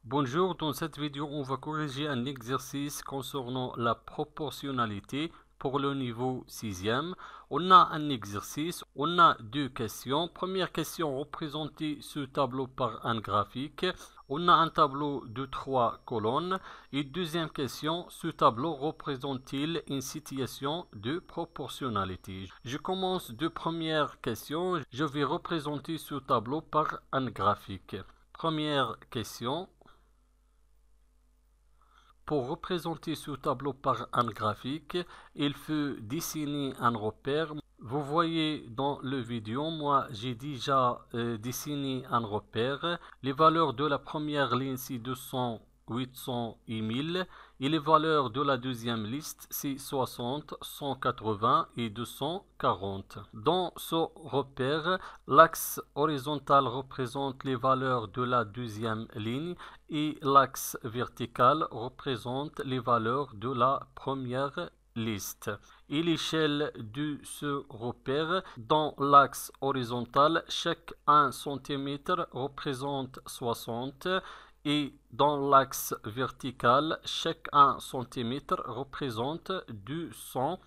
Bonjour, dans cette vidéo, on va corriger un exercice concernant la proportionnalité pour le niveau 6e. On a un exercice, on a deux questions. Première question, représenter ce tableau par un graphique. On a un tableau de 3 colonnes. Et deuxième question, ce tableau représente-t-il une situation de proportionnalité? Je commence de première question. Je vais représenter ce tableau par un graphique. Première question. Pour représenter ce tableau par un graphique, il faut dessiner un repère. Vous voyez dans le vidéo, moi j'ai déjà dessiné un repère. Les valeurs de la première ligne c'est 200, 800 et 1000. Et les valeurs de la deuxième liste c'est 60, 180 et 240. Dans ce repère, l'axe horizontal représente les valeurs de la deuxième ligne et l'axe vertical représente les valeurs de la première liste. Et l'échelle de ce repère, dans l'axe horizontal, chaque 1 cm représente 60 et dans l'axe vertical, chaque 1 cm représente 200.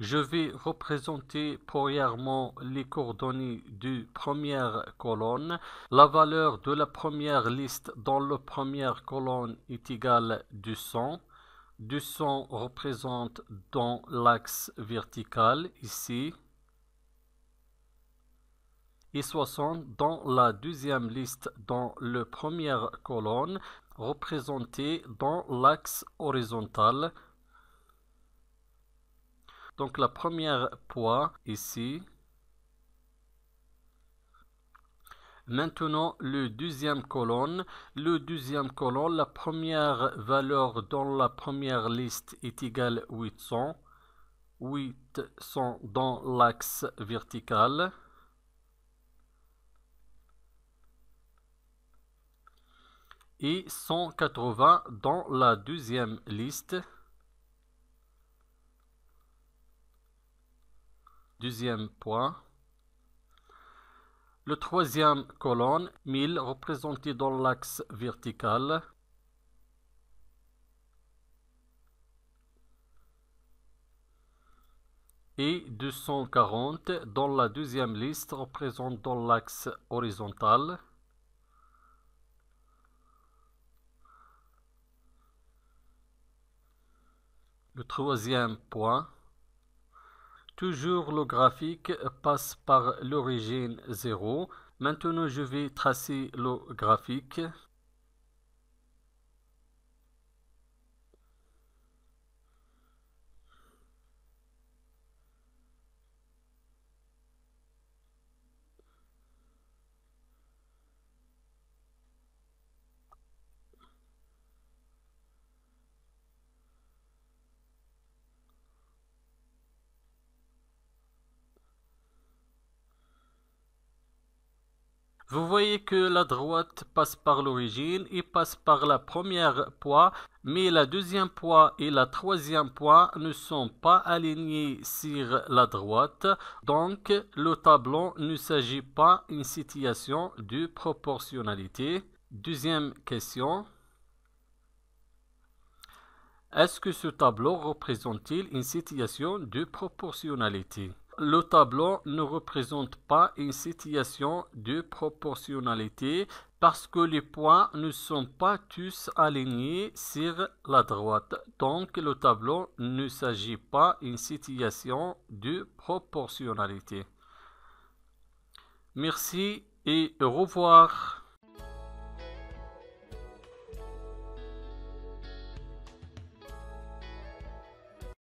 Je vais représenter premièrement les coordonnées de première colonne. La valeur de la première liste dans la première colonne est égale à 200. 200 représente dans l'axe vertical ici. Et 60 dans la deuxième liste dans la première colonne représentée dans l'axe horizontal. Donc la première poids ici. Maintenant le deuxième colonne. Le deuxième colonne, la première valeur dans la première liste est égale à 800. 800 dans l'axe vertical. Et 180 dans la deuxième liste. Deuxième point. Le troisième colonne, 1000 représenté dans l'axe vertical. Et 240 dans la deuxième liste représente dans l'axe horizontal. Le troisième point. Toujours le graphique passe par l'origine 0. Maintenant, je vais tracer le graphique. Vous voyez que la droite passe par l'origine et passe par la première poids, mais la deuxième poids et la troisième poids ne sont pas alignés sur la droite. Donc, le tableau ne s'agit pas d'une situation de proportionnalité. Deuxième question. Est-ce que ce tableau représente-t-il une situation de proportionnalité? Le tableau ne représente pas une situation de proportionnalité parce que les points ne sont pas tous alignés sur la droite. Donc, le tableau ne s'agit pas d'une situation de proportionnalité. Merci et au revoir.